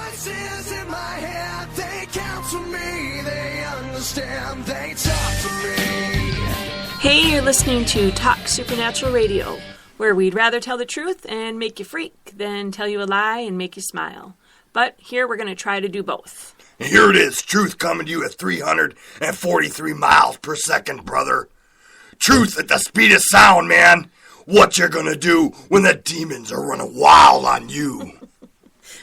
Voices in my head, they counsel me, they understand, they talk to me. Hey, you're listening to Talk Supernatural Radio, where we'd rather tell the truth and make you freak than tell you a lie and make you smile. But here we're going to try to do both. Here it is, truth coming to you at 343 miles per second, brother. Truth at the speed of sound, man. What you gonna do when the demons are running wild on you?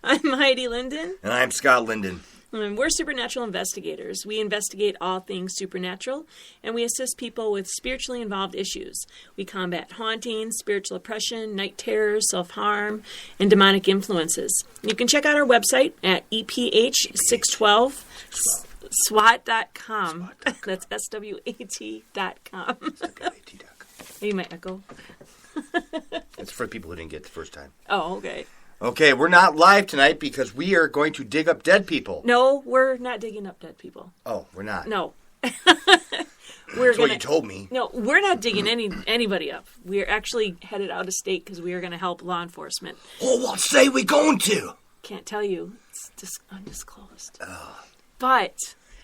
I'm Heidi Linden. And I'm Scott Linden. And we're supernatural investigators. We investigate all things supernatural, and we assist people with spiritually involved issues. We combat hauntings, spiritual oppression, night terrors, self-harm, and demonic influences. You can check out our website at EPH612SWAT.com. That's SWAT.com. You might echo. It's for people who didn't get it the first time. Oh, okay. Okay, we're not live tonight because we are going to dig up dead people. No, we're not digging up dead people. Oh, we're not? No. That's what you told me. No, we're not digging anybody up. We're actually headed out of state because we are going to help law enforcement. Oh, what say we going to? Can't tell you. It's undisclosed. But...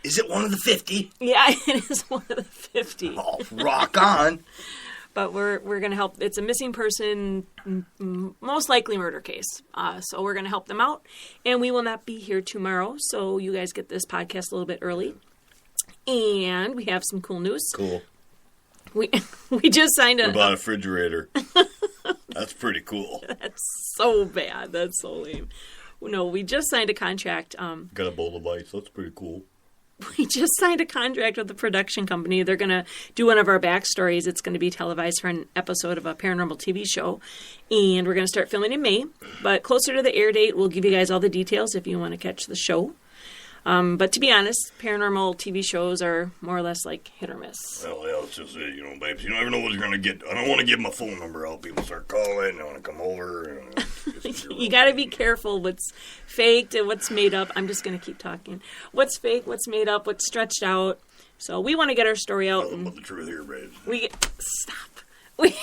Is it one of the 50? Yeah, it is one of the 50. Oh, rock on. But we're going to help. It's a missing person, most likely murder case. So we're going to help them out. And we will not be here tomorrow. So you guys get this podcast a little bit early. And we have some cool news. Cool. We just signed We bought a refrigerator. That's pretty cool. That's so bad. That's so lame. No, we just signed a contract. Got a bowl of ice. That's pretty cool. We just signed a contract with the production company. They're going to do one of our backstories. It's going to be televised for an episode of a paranormal TV show. And we're going to start filming in May. But closer to the air date, we'll give you guys all the details if you want to catch the show. But to be honest, paranormal TV shows are more or less like hit or miss. Well, yeah, it's just it, babes. You never know what you're going to get. I don't want to give my phone number out. People start calling. They want to come over. You got to be careful what's faked and what's made up. I'm just going to keep talking. What's fake, what's made up, what's stretched out. So we want to get our story out. Nothing but the truth here, babes. Stop. We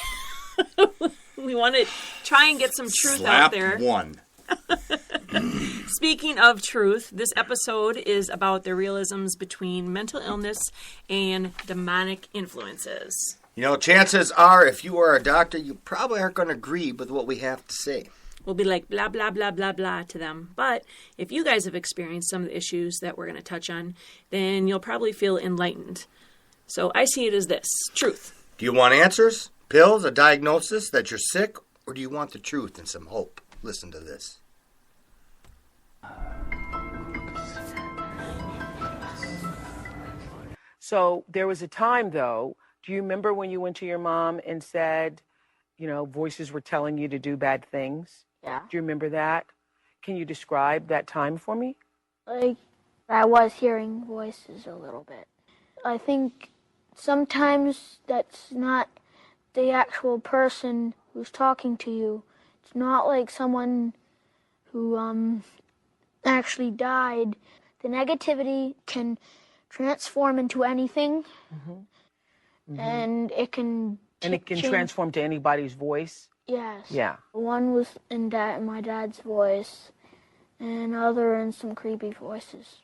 want to try and get some truth out there. One. Speaking of truth, this episode is about the realisms between mental illness and demonic influences. You know, chances are, if you are a doctor, you probably aren't going to agree with what we have to say. We'll be like blah, blah, blah, blah, blah to them. But if you guys have experienced some of the issues that we're going to touch on, then you'll probably feel enlightened. So I see it as this, truth. Do you want answers, pills, a diagnosis that you're sick, or do you want the truth and some hope? Listen to this. So there was a time, though, do you remember when you went to your mom and said, voices were telling you to do bad things? Yeah. Do you remember that? Can you describe that time for me? Like, I was hearing voices a little bit. I think sometimes that's not the actual person who's talking to you. It's not like someone who actually died. The negativity can transform into anything, and it can transform to anybody's voice. Yes. Yeah. One was in my dad's voice, and other in some creepy voices.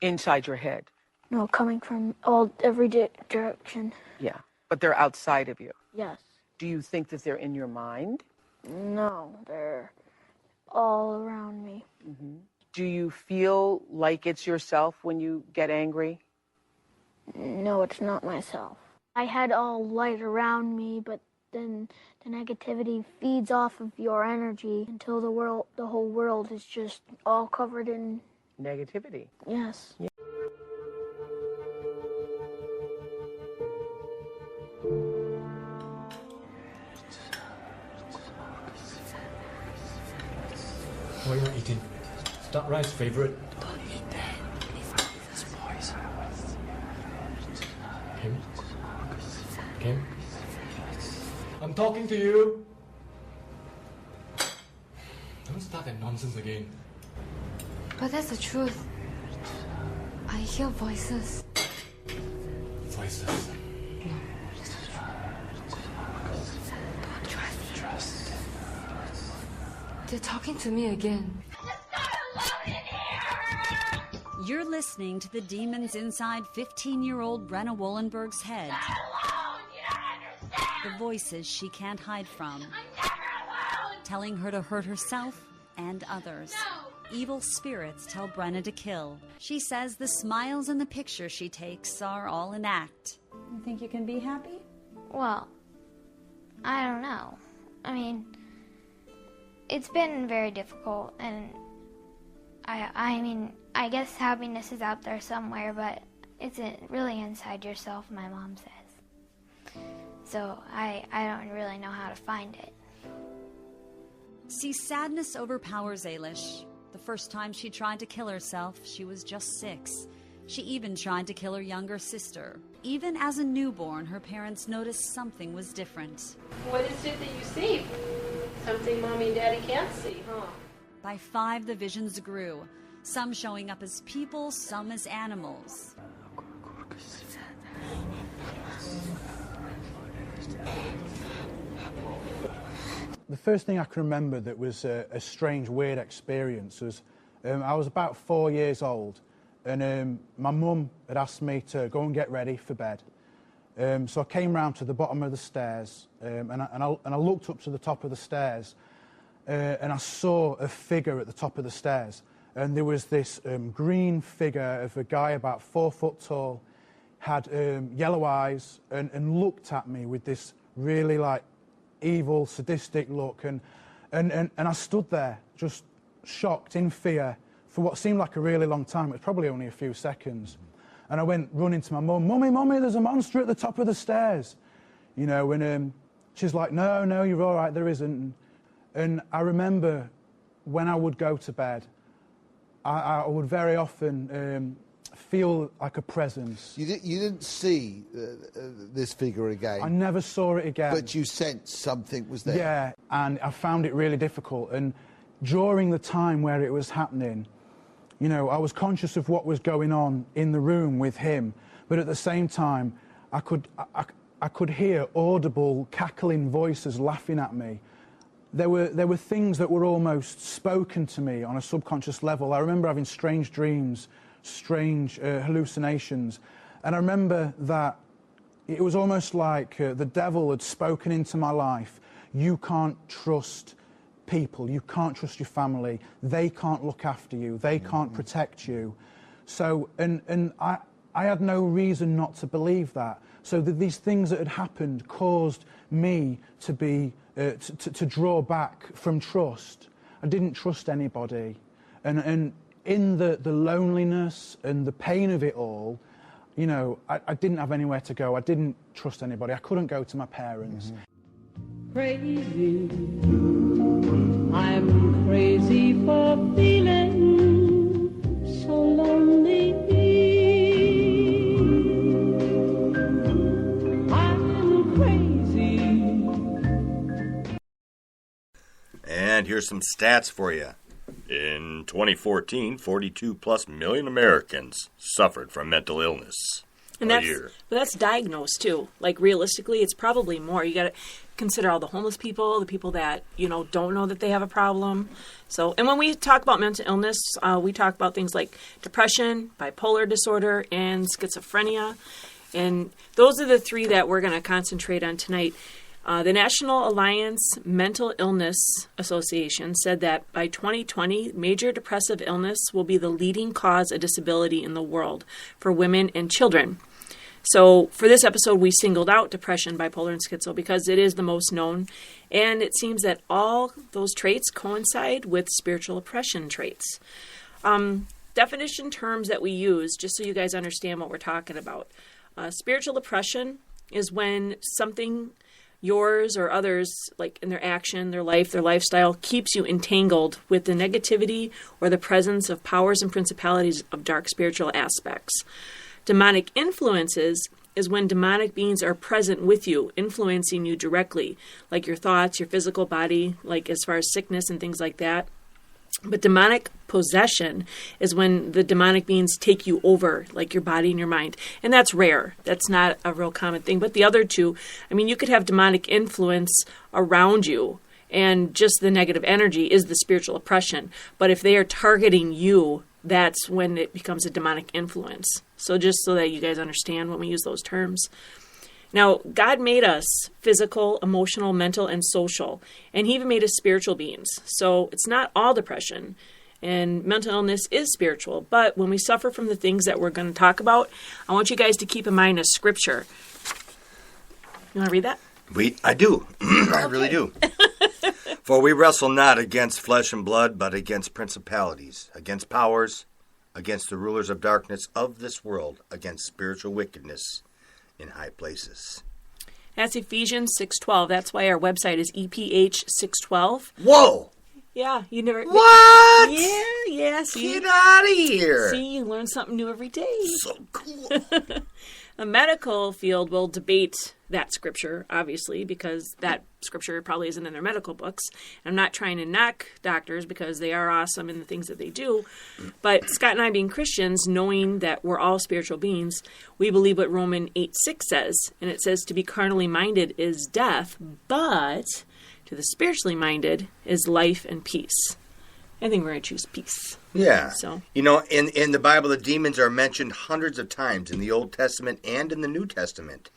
Inside your head. No, coming from every direction. Yeah, but they're outside of you. Yes. Do you think that they're in your mind? No, they're all around me. Do you feel like it's yourself when you get angry? No, it's not myself. I had all light around me, but then the negativity feeds off of your energy until the whole world is just all covered in negativity. Yes. Yeah. Why are you not eating? Duck rice favorite. Don't eat that. This boy's. Kim? I'm talking to you. Don't start that nonsense again. But that's the truth. I hear voices. Voices. Don't trust. They're talking to me again. You're listening to the demons inside 15-year-old Brenna Wollenberg's head. The voices she can't hide from. Telling her to hurt herself and others. Evil spirits tell Brenna to kill. She says the smiles in the picture she takes are all an act. You think you can be happy? Well, I don't know. I mean, it's been very difficult, and I guess happiness is out there somewhere, but it's really inside yourself, my mom says. So I don't really know how to find it. See, sadness overpowers Ailish. The first time she tried to kill herself, she was just 6. She even tried to kill her younger sister. Even as a newborn, her parents noticed something was different. What is it that you see? Something Mommy and Daddy can't see, huh? By 5, the visions grew. Some showing up as people, some as animals. The first thing I can remember that was a strange, weird experience was I was about 4 years old, and my mum had asked me to go and get ready for bed. So I came round to the bottom of the stairs, and I looked up to the top of the stairs, and I saw a figure at the top of the stairs. And there was this green figure of a guy about 4 foot tall, had yellow eyes, and looked at me with this really like evil, sadistic look. And I stood there just shocked, in fear, for what seemed like a really long time. It was probably only a few seconds. And I went running to my mum, Mummy, there's a monster at the top of the stairs. You know, and she's like, no, you're all right, there isn't. And I remember when I would go to bed, I would very often feel like a presence. You didn't see this figure again? I never saw it again. But you sensed something was there? Yeah, and I found it really difficult. And during the time where it was happening, you know, I was conscious of what was going on in the room with him, but at the same time, I could hear audible, cackling voices laughing at me. There were things that were almost spoken to me on a subconscious level. I remember having strange dreams, strange hallucinations, and I remember that it was almost like the devil had spoken into my life. You can't trust people, you can't trust your family, they can't look after you, they can't protect you. So, and I had no reason not to believe that. So that these things that had happened caused me to be to draw back from trust. I didn't trust anybody, and in the loneliness and the pain of it all, you know, I didn't have anywhere to go. I didn't trust anybody. I couldn't go to my parents. Crazy, I'm crazy for feeling so lonely. I'm crazy. And here's some stats for you. In 2014, 42+ million Americans suffered from mental illness. And that's diagnosed too. Like realistically, it's probably more. You got to consider all the homeless people, the people that, you know, don't know that they have a problem. So, and when we talk about mental illness, we talk about things like depression, bipolar disorder, and schizophrenia. And those are the 3 that we're going to concentrate on tonight. The National Alliance Mental Illness Association said that by 2020, major depressive illness will be the leading cause of disability in the world for women and children. So for this episode, we singled out depression, bipolar, and schizo because it is the most known, and it seems that all those traits coincide with spiritual oppression traits. Definition terms that we use, just so you guys understand what we're talking about. Spiritual oppression is when something, yours or others, like in their action, their life, their lifestyle, keeps you entangled with the negativity or the presence of powers and principalities of dark spiritual aspects. Demonic influences is when demonic beings are present with you, influencing you directly, like your thoughts, your physical body, like as far as sickness and things like that. But demonic possession is when the demonic beings take you over, like your body and your mind. And that's rare. That's not a real common thing. But the other 2, I mean, you could have demonic influence around you And just the negative energy is the spiritual oppression. But if they are targeting you, that's when it becomes a demonic influence. So just so that you guys understand when we use those terms. Now, God made us physical, emotional, mental, and social. And he even made us spiritual beings. So it's not all depression. And mental illness is spiritual. But when we suffer from the things that we're going to talk about, I want you guys to keep in mind a scripture. You want to read that? I do. I really do. For we wrestle not against flesh and blood, but against principalities, against powers, against the rulers of darkness of this world, against spiritual wickedness in high places. That's Ephesians 6:12. That's why our website is EPH612. Whoa! Yeah, you never... What? Yeah. See? Get out of here! See, you learn something new every day. So cool. The medical field will debate that scripture, obviously, because that scripture probably isn't in their medical books. I'm not trying to knock doctors because they are awesome in the things that they do. But Scott and I, being Christians, knowing that we're all spiritual beings, we believe what Romans 8:6 says. And it says to be carnally minded is death, but to the spiritually minded is life and peace. I think we're going to choose peace. Yeah. So, you know, in the Bible, the demons are mentioned hundreds of times in the Old Testament and in the New Testament,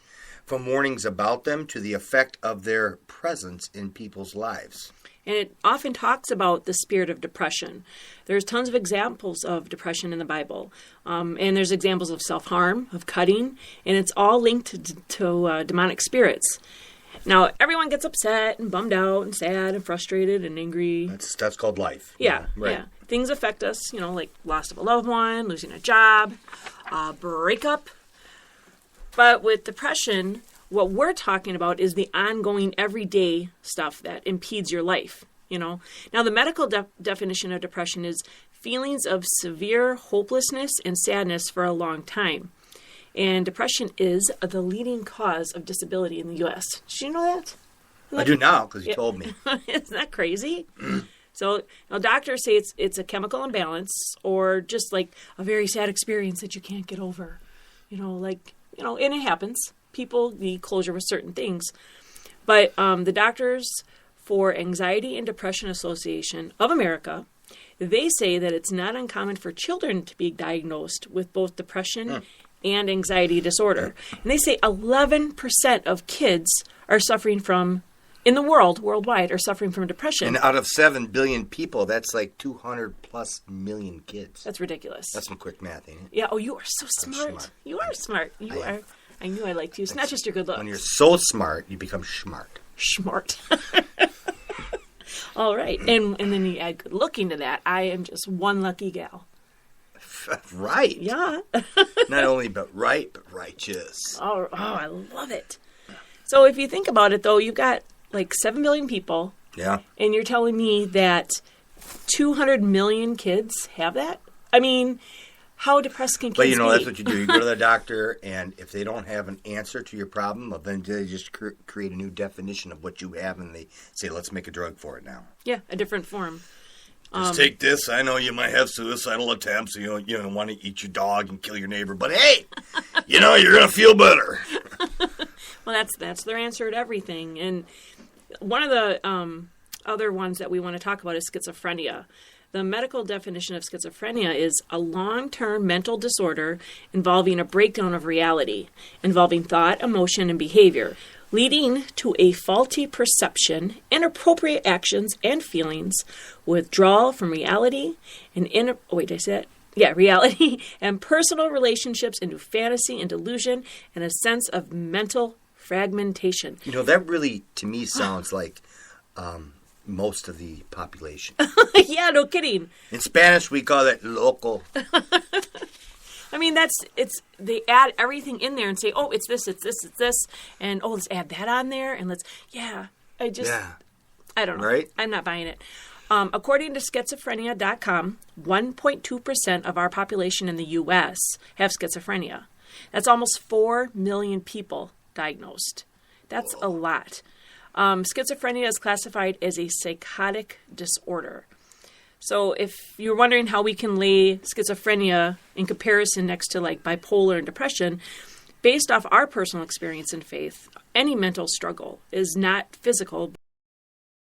from warnings about them to the effect of their presence in people's lives. And it often talks about the spirit of depression. There's tons of examples of depression in the Bible. And there's examples of self-harm, of cutting, and it's all linked to demonic spirits. Now, everyone gets upset and bummed out and sad and frustrated and angry. That's called life. Yeah, right. Yeah. Things affect us, you know, like loss of a loved one, losing a job, breakup. But with depression, what we're talking about is the ongoing everyday stuff that impedes your life, you know. Now, the medical definition of depression is feelings of severe hopelessness and sadness for a long time. And depression is the leading cause of disability in the U.S. Did you know that? I do now, because you told me. Isn't that crazy? So, now doctors say it's a chemical imbalance or just like a very sad experience that you can't get over. You know, and it happens. People need closure with certain things. But the Doctors for Anxiety and Depression Association of America, they say that it's not uncommon for children to be diagnosed with both depression and anxiety disorder. And they say 11% of kids are suffering from, in the worldwide, are suffering from depression. And out of 7 billion people, that's like 200 plus million kids. That's ridiculous. That's some quick math, ain't it? Yeah. Oh, you are so smart. You are smart. You are. I knew I liked you. It's not just your good looks. When you're so smart, you become smart. Smart. All right. And then you add good looking to that. I am just one lucky gal. Right. Yeah. Not only but right, but righteous. Oh, I love it. So if you think about it, though, you've got like 7 billion people. Yeah. And you're telling me that 200 million kids have that? I mean, how depressed can kids be? But, you know, that's what you do. You go to the doctor, and if they don't have an answer to your problem, well, then they just create a new definition of what you have, and they say, let's make a drug for it now. Yeah, a different form. Just take this. I know you might have suicidal attempts. You don't want to eat your dog and kill your neighbor. But, hey, you're going to feel better. Well, that's their answer to everything. And one of the other ones that we want to talk about is schizophrenia. The medical definition of schizophrenia is a long-term mental disorder involving a breakdown of reality, involving thought, emotion, and behavior, leading to a faulty perception, inappropriate actions and feelings, withdrawal from reality, and reality and personal relationships into fantasy and delusion, and a sense of mental fragmentation. You know, that really, to me, sounds like most of the population. Yeah, no kidding. In Spanish, we call it loco. I mean, they add everything in there and say, oh, it's this, and oh, let's add that on there, and I don't know. Right? I'm not buying it. According to schizophrenia.com, 1.2% of our population in the U.S. have schizophrenia. That's almost 4 million people diagnosed. That's a lot. Schizophrenia is classified as a psychotic disorder. So if you're wondering how we can lay schizophrenia in comparison next to like bipolar and depression, based off our personal experience and faith, any mental struggle is not physical,